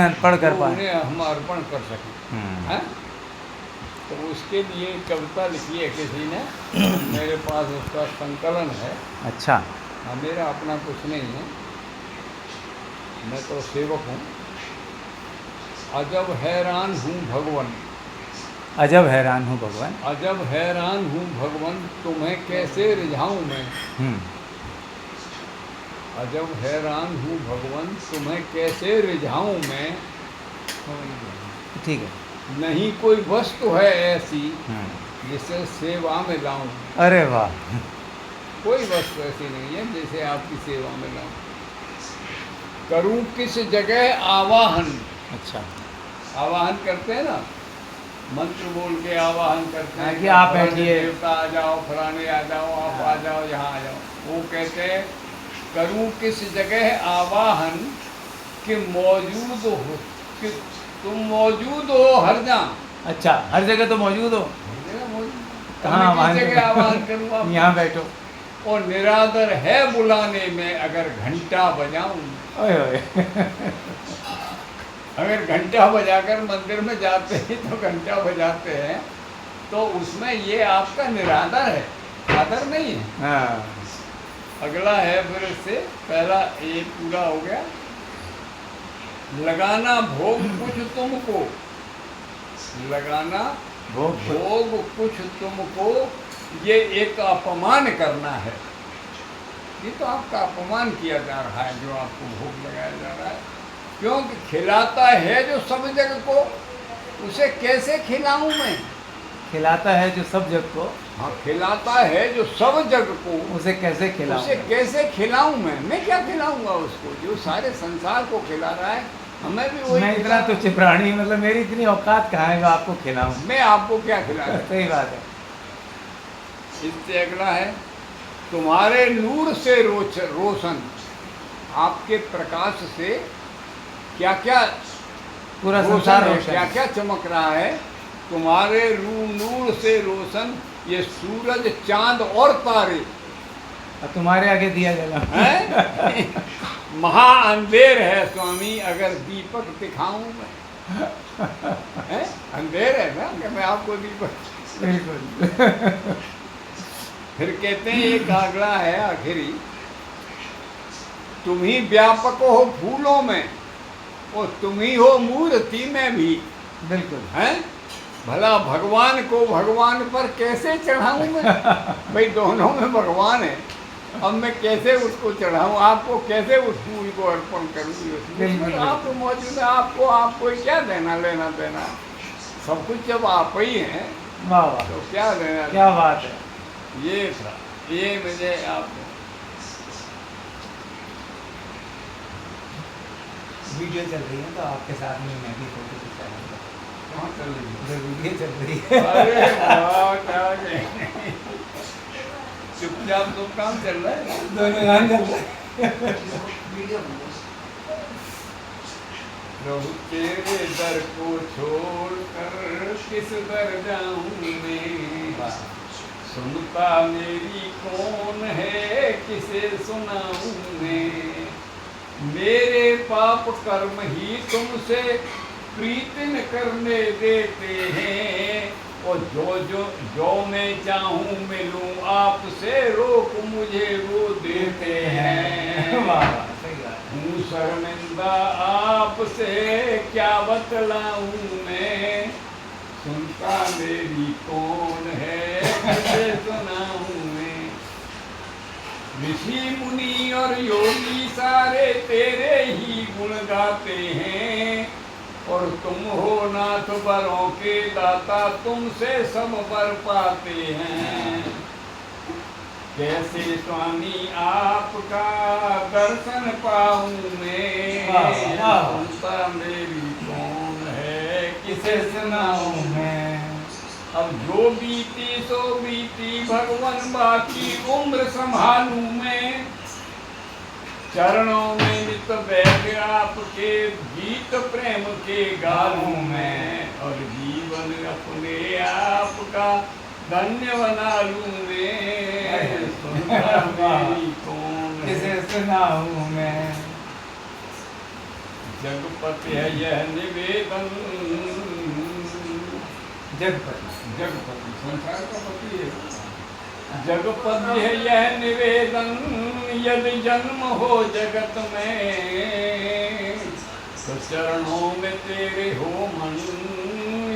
अर्पण कर जो पाए। उन्हें हम अर्पण कर सकें। हैं? तो उसके लिए कविता लिखी है किसी ने, मेरे पास उसका संकलन है। अच्छा। हाँ, मेरा अपना कुछ नहीं है, मैं तो सेवक हूँ। अजब हैरान हूँ भगवन, अजब हैरान हूँ भगवान। अजब हैरान हूँ भगवन, तुम्हें कैसे रिझाऊं मैं। हम्म, अजब हैरान हूँ भगवन, तुम्हें कैसे रिझाऊं मैं। ठीक है। नहीं कोई वस्तु है ऐसी हम्म, जिसे सेवा में लाऊं। अरे वाह। कोई वस्तु ऐसी नहीं है जिसे आपकी सेवा में लाऊं। करूं किस जगह आवाहन। अच्छा। आवाहन करते हैं ना, मंत्र बोल के आवाहन करते हैं कि आप फलाने बैठिए। देवता आ जाओ, फलाने आ जाओ, आप आ जाओ, यहाँ आ जाओ। वो कहते हैं करूं किस जगह आवाहन कि मौजूद हो, कि तुम मौजूद हो हर जगह। अच्छा, हर जगह तो मौजूद हो। हर जगह मौजूद। कहाँ मैं किस जगह आवाहन करूँ आप? यहाँ बैठो। और निरादर है बुलाने में अगर घंटा बजाऊं। ओए ओए। अगर घंटा बजाकर मंदिर में जाते हैं तो घंटा बजाते हैं, तो उसमें ये आपका निरादर है, आदर नहीं है। हाँ। अगला है फिर इससे पहला ये पूरा हो गया। लगाना भोग कुछ तुमको, लगाना भोग कुछ तुमको, ये एक अपमान करना है। ये तो आपका अपमान किया जा रहा है जो आपको भोग लगाया जा रहा है। क्योंकि खिलाता है जो सब जग को, उसे कैसे खिलाऊं मैं। खिलाता है जो सब जग को। हाँ, खिलाता है जो सब जग को, उसे कैसे खिलाऊं। उसे कैसे खिलाऊं मैं क्या खिलाऊंगा उसको जो सारे संसार को खिला रहा है। हमें भी वही मैं इतना तो चिपराणी, मतलब मेरी इतनी औकात कहाँ है जो आपको खिलाऊं। मैं आपको क्या खिलाऊं। सही बात है। इससे अगला है तुम्हारे नूर से रोशन, आपके प्रकाश से क्या क्या पूरा रोशन संसार है, रोशन क्या क्या चमक रहा है। तुम्हारे नूर से रोशन ये सूरज चांद और तारे और तुम्हारे आगे दिया जला हैं। महा अंधेर है स्वामी अगर दीपक दिखाऊं मैं। हैं? अंधेर है ना कि मैं आपको दीपक। बिल्कुल। फिर कहते हैं एक अगला है आखिरी, तुम ही व्यापक हो फूलों में और तुम ही हो मूर्ति में भी। बिल्कुल। हैं? भला भगवान को भगवान पर कैसे चढ़ाऊं मैं। भाई दोनों में भगवान है, अब मैं कैसे उसको चढ़ाऊं, आपको कैसे उस फूल को अर्पण करूँ। आप मौजूद है, आपको क्या देना लेना देना, सब कुछ जब आप ही हैं। वाह वाह, तो क्या देना, क्या बात है। ये था, ये मुझे आप वीडियो चल रही है तो आपके साथ में मैं भी फोटो खिंचा रहा हूँ। कहाँ चल रही है? वीडियो चल रही है। अरे वाह, क्या चुपचाप तो काम चल रहा है, दोनों गान चल रहा है। प्रभु तेरे दर को छोड़कर किस दर जाऊं मैं। सुनता मेरी कौन है किसे सुनाऊं मैं। मेरे पाप कर्म ही तुमसे प्रीति न करने देते हैं, और जो मैं चाहूँ मिलूँ आपसे रोक मुझे वो देते हैं। हूँ शर्मिंदा आपसे क्या बतलाऊँ मैं। सुनता मेरी कौन है किसे सुनाऊँ मैं। ऋषि मुनि और योगी सारे तेरे ही गुण गाते हैं, और तुम हो नाथ बरों के दाता तुमसे सब बर पाते हैं। कैसे स्वामी आपका दर्शन पाऊं मैं। सुनता मेरी कौन है किसे सुनाऊं मैं। अब जो बीती सो बीती भगवान बाकी उम्र संभालूं मैं। चरणों में नित बैठ आपके गीत प्रेम के गालूं मैं, और जीवन अपने आपका धन्य बना लूं मैं। सुनता मेरी कौन किसे सुनाऊं मैं। जगपति है यह निवेदन, जगपति जगपति संसार का पति है। जगपति है यह निवेदन, यदि जन्म हो जगत में तो चरणों में तेरे हो मन,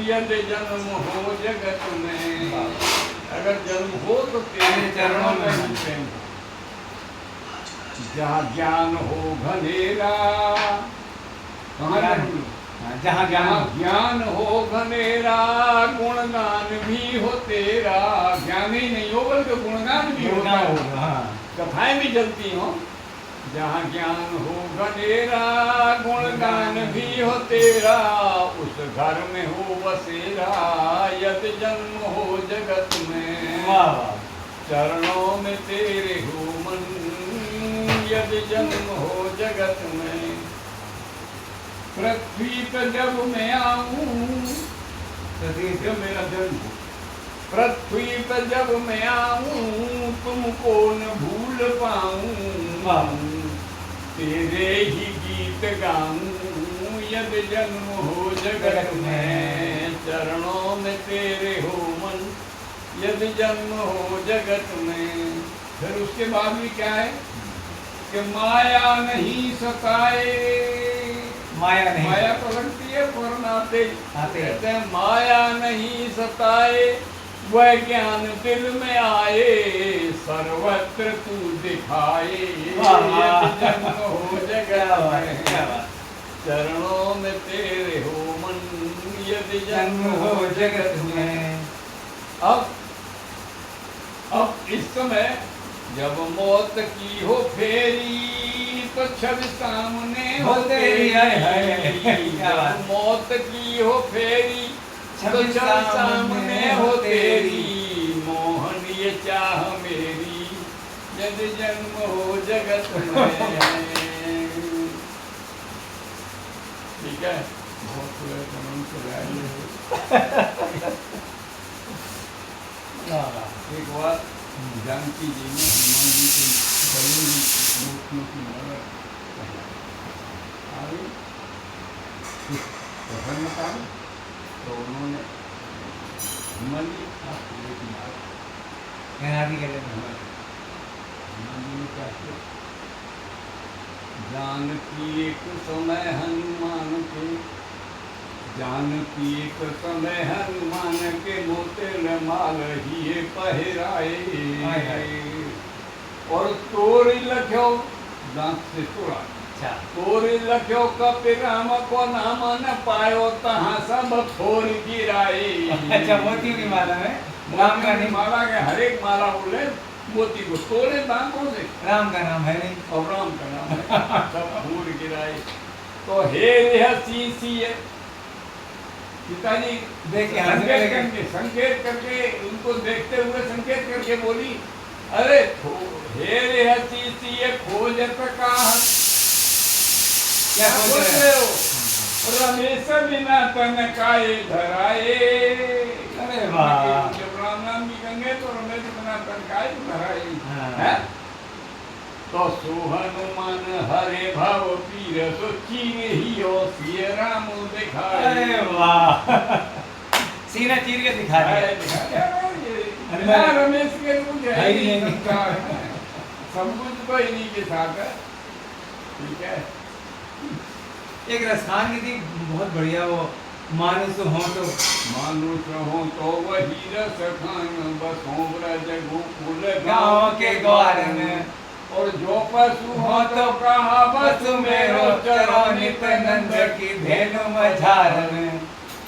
यदि जन्म हो जगत में। अगर जन्म हो तो तेरे चरणों में मिलते हैं। जहाँ ज्ञान हो घनेरा, जहाँ ज्ञान हो घनेरा, गुणगान भी हो तेरा। ज्ञान ही नहीं हो बल्कि गुणगान भी होगा, कथाएं भी चलती हो। जहाँ ज्ञान हो घनेरा, गुणगान भी हो तेरा, उस घर में हो बसेरा, यदि जन्म हो जगत में। चरणों में तेरे हो मन, यदि जन्म हो जगत में। पृथ्वी पर जब मैं आऊं, जब मेरा जन्म हो, पृथ्वी पर जब मैं आऊं, तुमको न भूल पाऊं, तेरे ही गीत गाऊं, यदि जन्म हो जगत में। चरणों में तेरे हो मन, यदि जन्म हो जगत में। फिर उसके बाद भी क्या है कि माया नहीं सताए, माया पलटती है पर आते कहते हैं माया नहीं सताए, वह ज्ञान दिल में आए, सर्वत्र तू दिखाए, यदि जन्म हो जगत में। चरणों में तेरे हो मन, यदि जन्म हो जगत में। अब इस समय जब मौत की हो फेरी, तो छवि सामने हो तेरी है। मौत की हो फेरी, तो छवि सामने हो तेरी, मोहन ये चाह मेरी, यदि जन्म हो जगत में। ठीक है, बहुत एक बार जानकी जी ने हनुमान जी की बड़ी मूर्तियों की मदद आई, प्रसन्नता में, तो उन्होंने हनुमान जी हनुमान जी ने क्या किया, जानकी एक समय हनुमान के, जानकी एक समय हनुमान के, मोतिल माल ही पहराए, और तोरी लख्यो, दांत से तोड़ा, तोरी लख्यो कपि राम को नाम न पायो, तहाँ सब थोर गिराए। अच्छा, मोती की माला में राम का नहीं, माला के हर एक माला बोले मोती को तोड़े दांतों से, राम का नाम है नहीं और राम का नाम है, सब थोर गिराए। तो हे सी है पिताजी देखे संकेत करके उनको देखते हुए संकेत करके बोली, अरे हे ये खोजत का क्या खोज रहे हो? रमेश बिना तन काए धराए। अरे वाह, जब राम नाम की गंगे तो रमेश बिना तन काए धराए। तो सुहनुमान हरे भाव पीर, सो चीर ही हो सिय राम दिखाए। अरे वाह, सीना चीर के दिखा दिया। रमेश के कुछ है ही नहीं, सब कुछ तो इन्हीं के साथ है। ठीक है, एक रसायन की थी बहुत बढ़िया, वो मानुष हो तो वही रस खान, बसों ब्रज गोकुल गाँव के द्वार में, और जो पशु हो तो कहा बस मेरो चरो नित नंद की धेनु मझार में,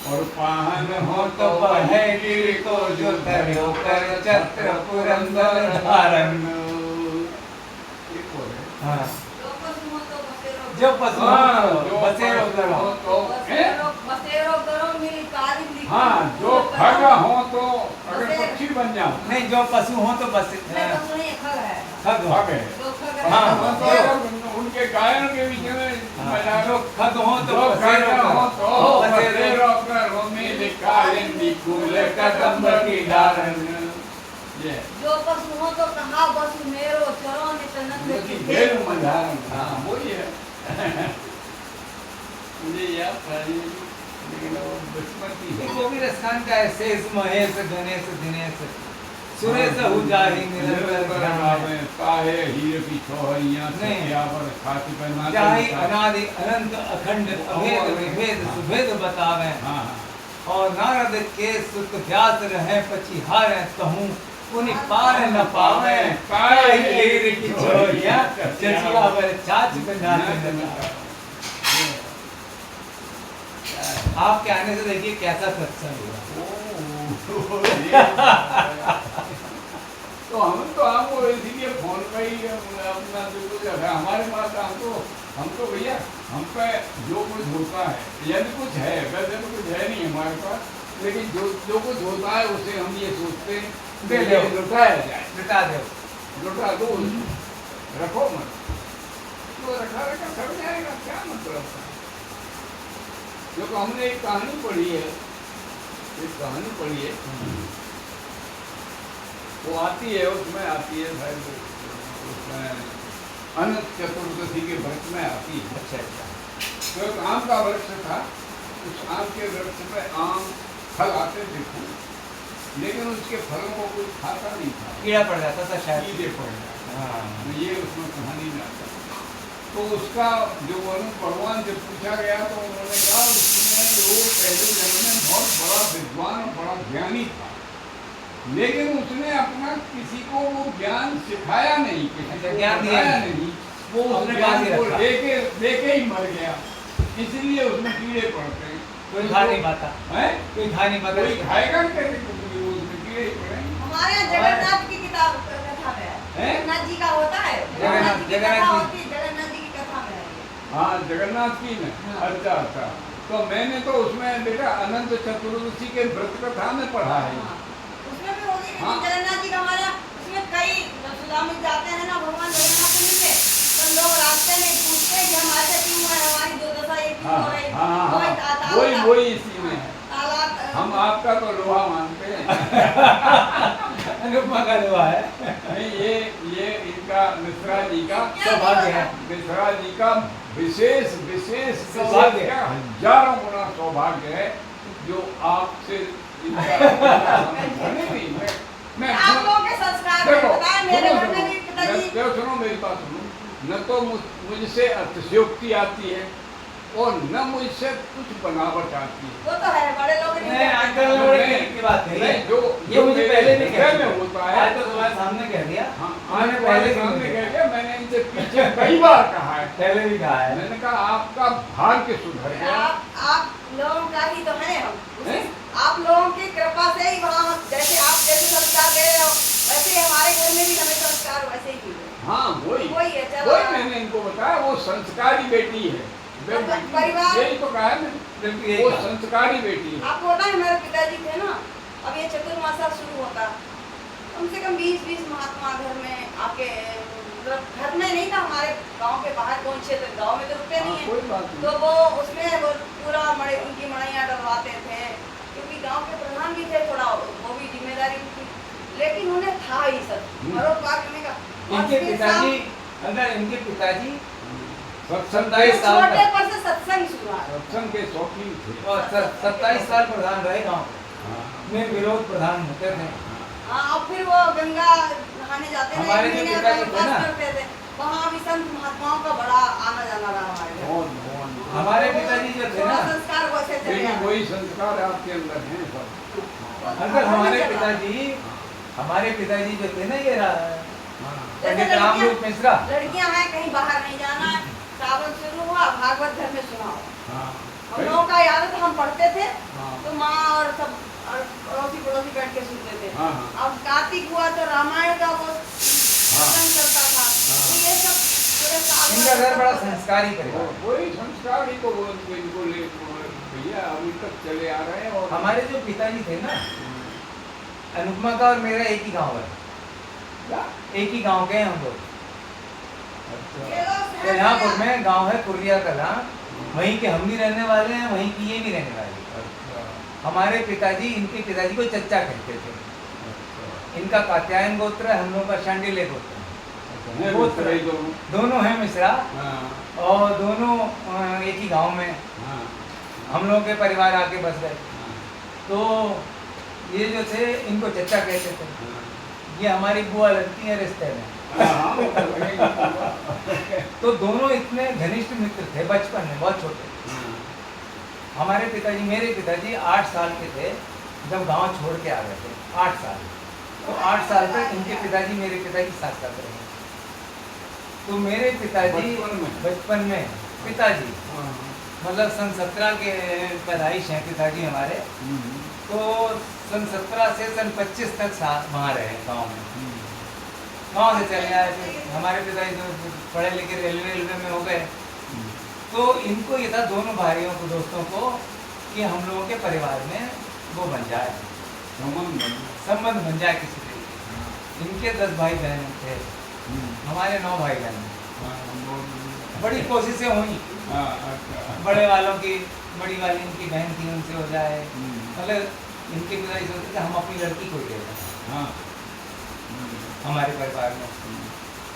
और पाहन हो तो बहे गिर को जो धरो कर छत्र पुरंदर धारण। जो पशु बसेरो करो, हाँ, जो खग हो तो अगर पक्षी बन जाओ, नहीं जो पशु हो तो बस खग है। हाँ, उनके गायन के बीच में जो खग हो तो बसेरो करो मेरे कालिंदी कुल कदम्ब की धारण। जो पशु हो तो कहा बसु मेरो चरो नित नंद की धेनु मझारण। हाँ, वही है। मुझे याद था ये, लेकिन वो बचपन एक कबीर स्थान का है, शेष महेश गणेश दिनेश सुरेश हुजाहि निरंतर ध्यान है। काहे हीरे की छोहरियां नहीं। सत्यावर छाती पर नाचे जाहि निकाल। अनादि अनंत अखंड अभेद विभेद सुभेद बतावे। हाँ हाँ और नारद के सुत व्यास रहे पछिहार कहूँ उन्हीं पार न पावे। काहे हीरे की छोहरियां सत्यावर छाती पर नाचे निकाल। आपके आने से देखिए कैसा सत्संग हुआ। तो हम तो आपको इसीलिए फोन पर ही अपना जो कुछ है हमारे पास हम तो भैया हम पे जो कुछ होता है यदि कुछ है, वैसे तो कुछ है नहीं हमारे पास, लेकिन जो कुछ होता है उसे हम ये सोचते हैं दे कि दो। ये लुटाया जाए, लुटा दो। लुटा दो उसको, रखो मत, तो रखा सब जाएगा, क्या मतलब है। देखो हमने एक कहानी पढ़ी है, वो आती है, उसमें आती है शायद, उसमें अनंत चतुर्दशी के व्रत में आती है। अच्छा अच्छा। तो एक आम का वृक्ष था, उस आम के वृक्ष पे आम फल आते थे खूब, लेकिन उसके फलों को कोई खाता नहीं था, कीड़ा पड़ जाता था शायद। कीड़े पड़ जाते। हाँ। तो ये उसमें कहानी में आता है। तो उसका जो वरुण भगवान से पूछा गया तो उन्होंने कहा उसमें वो पहले जन्म में बहुत बड़ा विद्वान और बड़ा ज्ञानी था, लेकिन उसने अपना किसी को वो ज्ञान सिखाया नहीं, किसी को ज्ञान दिया बताया नहीं। नहीं, वो उसने ज्ञान बांध को रखा। लेके ही मर गया, इसलिए उसमें कीड़े पड़ते हैं। कोई खा नहीं पाता। है, कोई खा नहीं पाता। कोई खाएगा कैसे, क्योंकि वो उसमें कीड़े ही पड़ेंगे। हमारे यहाँ जगन्नाथ की किताब कथा में है, हैं? जगन्नाथ जी का होता है, जगन्नाथ- जगन्नाथ जी की जगन्नाथ कथा जी। होती है, जगन्नाथ जी की कथा में है ये। हाँ, जगन्नाथ की में। हाँ। अच्छा अच्छा, तो मैंने तो उसमें बेटा अनंत चतुर्दशी के व्रत कथा में पढ़ा है। हाँ, उसमें भी होगी, लेकिन हाँ। जगन्नाथ जी का हमारा उसमें कई सुदामित जाते हैं ना भगवान जगन्नाथ से मिलने, तो लोग रास्ते में पूछते हैं कि हम ऐसे क्यों है, हमारी दुर्दशा ये क्यों हाँ हो रही, हाँ कोई हाँ, तालाब वही का- वही इसी में है। तालाब हम आपका तो लोहा मानते हैं। अनुपमा का लोहा है। नहीं, ये इनका मिश्रा जी का सौभाग्य है। मिश्रा जी का विशेष विशेष सौभाग्य है। क्या हजारों गुना सौभाग्य है जो आपसे इनका नहीं मैं आप लोगों के संस्कार देखो, में बताएं, मेरे सुनो, घर में भी पिताजी देखो, सुनो मेरी बात सुनो, न तो मुझसे अतिशयोक्ति आती है और न मुझसे कुछ बनावट आती है। वो तो है, बड़े लोग नहीं नहीं, करते। अंकल ने बड़े करीब की बात कही है। नहीं, जो ये मुझे मेरे पहले नहीं हृदय कहते। में होता है, आज तो तुम्हारे सामने कह दिया। हाँ, मैंने आज पहले पहले भी सामने नहीं कह कहा। दिया, मैंने इनसे पीछे कई बार कहा है। पहले भी कहा है। मैंने कहा आपका भाग्य सुधर गया। आप लोगों का ही तो है हम, हैं? आप लोगों की कृपा से ही वहाँ जैसे आप जैसे संस्कार दे रहे हो, वैसे ही हमारे घर में भी हमें संस्कार वैसे ही मिले। हाँ वही वही है, चलो। वही मैंने इनको बताया, वो संस्कारी बेटी है। मतलब परिवार- यही तो कहा है मैंने, बिल्कुल यही वो कहा। संस्कारी बेटी है। आपको पता है हमारे पिताजी थे ना, अब ये चतुर्मासा शुरू होता, कम से कम 20-20 महात्मा घर में आके, मतलब घर में नहीं था, हमारे गांव के बाहर कौन क्षेत्र, गांव में तो रुकते हाँ, नहीं कोई है, बात नहीं। तो वो उसमें वो पूरा उनकी मड़ैयाँ डलवाते थे, क्योंकि गांव के प्रधान भी थे, थोड़ा वो भी जिम्मेदारी थी, लेकिन उन्हें था ही सब परोपकार करने का। और इनके फिर पिताजी, अंकल इनके पिताजी सत्संग 27 साल छोटे तक पर से सत्संग शुरू हुआ। सत्संग के शौकीन थे। और 27 साल प्रधान रहे गाँव हाँ, में, विरोध प्रधान होते थे। हाँ, और फिर वो गंगा नहाने जाते थे, हमारे एक जो महीने पिताजी का थे ना, उपवास करते थे, वहाँ भी संत महात्माओं का बड़ा आना जाना रहा हमारे घर। बहुत हमारे पिताजी जो थे ना, थोड़ा संस्कार वैसे चले लेकिन आए। वही संस्कार आपके अंदर हैं सब। अंकल हमारे पिताजी जो थे ना, ये पंडित रामरूप मिश्रा, लड़कियां हैं, कहीं बाहर नहीं जाना है, सावन शुरू हुआ, भागवत घर में सुनाओ। हाँ, हम लोगों का याद था, हम पढ़ते थे हाँ, तो माँ और सब और पड़ोसी पड़ोसी बैठ के सुनते थे। हाँ, हाँ। अब कार्तिक हुआ तो रामायण का वो प्रसंग चलता था, तो ये सब पूरे साल इनका भर घर बड़ा सब- संस्कारी परिवार। वही संस्कार ही तो वो इनको ले भैया अभी तक चले आ रहे हैं। और हमारे जो पिताजी थे ना, अनुपमा का और मेरा एक ही गांव है, क्या? एक ही गांव के हैं हम लोग। ये लोग तो यहाँ में गांव है कुर्रिया कला, वहीं के हम भी रहने वाले हैं, वहीं की ये भी रहने वाली है। अच्छा, हमारे पिताजी, इनके पिताजी को चच्चा कहते थे। अच्छा, इनका कात्यायन गोत्र है, हम लोग का शांडिल्य गोत्र है। है वो मिश्रा ही दोनों। दोनों हैं मिश्रा हाँ और दोनों एक ही गांव में हाँ हम लोगों के परिवार आके बस गए। हाँ, तो ये जो थे इनको चचा कहते थे। हाँ। ये हमारी बुआ लगती है रिश्ते में। हाँ, वो तो लगेगी। तो दोनों इतने घनिष्ठ मित्र थे बचपन में, बहुत छोटे। हाँ, हमारे पिताजी, मेरे पिताजी 8 साल के थे जब गांव छोड़ के आ गए थे। 8 साल। तो 8 साल तक इनके पिताजी मेरे पिताजी साथ साथ रहे। तो मेरे पिताजी बचपन में पिताजी हाँ, मतलब सन 17 के पैदाइश हैं पिताजी हमारे। तो सन 17 से सन 25 तक साथ वहाँ रहे गांव में। गांव से चले आए। फिर हमारे पिताजी तो पढ़े लिखे रेलवे में हो गए। तो इनको ये था दोनों भाइयों को, दोस्तों को, कि हम लोगों के परिवार में वो बन जाए, संबंध बन जाए किसी तरीके। इनके 10 भाई बहन थे, हमारे 9 भाई बहन। बड़ी कोशिशें हुई बड़े वालों की, बड़ी वाली इनकी बहन थी उनसे हो जाए। मतलब इनके पिताजी सोचते थे हम अपनी लड़की को ही दे दें हमारे परिवार में।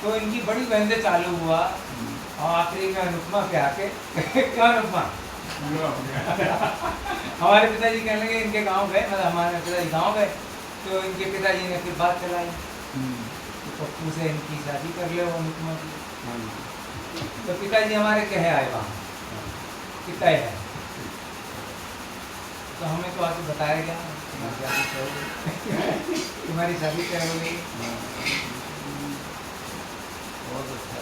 तो इनकी बड़ी बहन से चालू हुआ और आखिरी में अनुपमा के आके क्या अनुपमा हमारे पिताजी कहने लगे, इनके गांव गए, मतलब हमारे पिताजी गांव गए। तो इनके पिताजी ने फिर बात चलाई तो पप्पू से इनकी शादी कर ले वो अनुपमा की। तो पिताजी हमारे कहे आए वहाँ कि तय है। तो हमें तो आके बताया गया तुम्हारी शादी तय हो गई। बहुत अच्छा।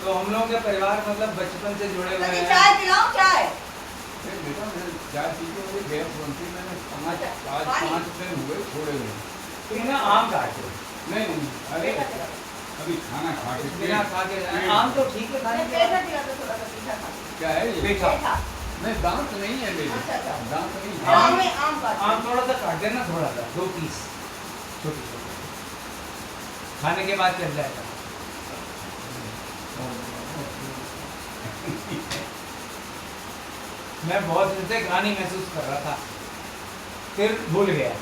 तो हम लोगों के परिवार मतलब बचपन से जुड़े हुए हैं। चाय पिलाओ, चाय। बेटा मैं 4 चीज़ों में गैस बनती, मैंने 5 दिन हुए छोड़े हुए। तो ना आम काटो, नहीं अरे अभी खाना खा के बिना खा के आम तो ठीक है खाने के। पेठा खिला दो, थोड़ा सा मीठा खा। क्या है ये? पेठा। पेठा। नहीं दांत नहीं है मेरे। अच्छा, अच्छा। दांत नहीं है। आम में आम काट। आम थोड़ा सा काट देना, थोड़ा सा 2 पीस छोटे छोटे, खाने के बाद चल जाएगा। मैं बहुत दिन से ग्लानि महसूस कर रहा था, फिर भूल गया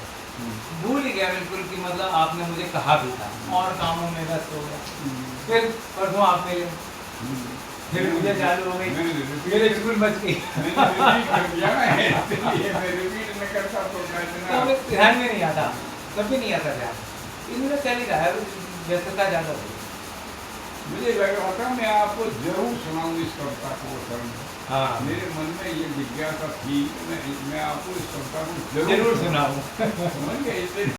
बिल्कुल कि मतलब आपने मुझे कहा भी था और कामों में व्यस्त हो गया। फिर परसों आप मिले, फिर मुझे चालू हो गई, मेरे स्कूल बच गई। तो हमें ध्यान में नहीं आता, कभी नहीं आता ध्यान। इनमें चल ही रहा है, व्यस्तता ज़्यादा हो। मुझे लगा था मैं आपको जरूर सुनाऊं इस कविता को शरण। हाँ, मेरे मन में ये जिज्ञासा थी, मैं आपको इस कविता को जरूर सुनाऊं। समझ गए।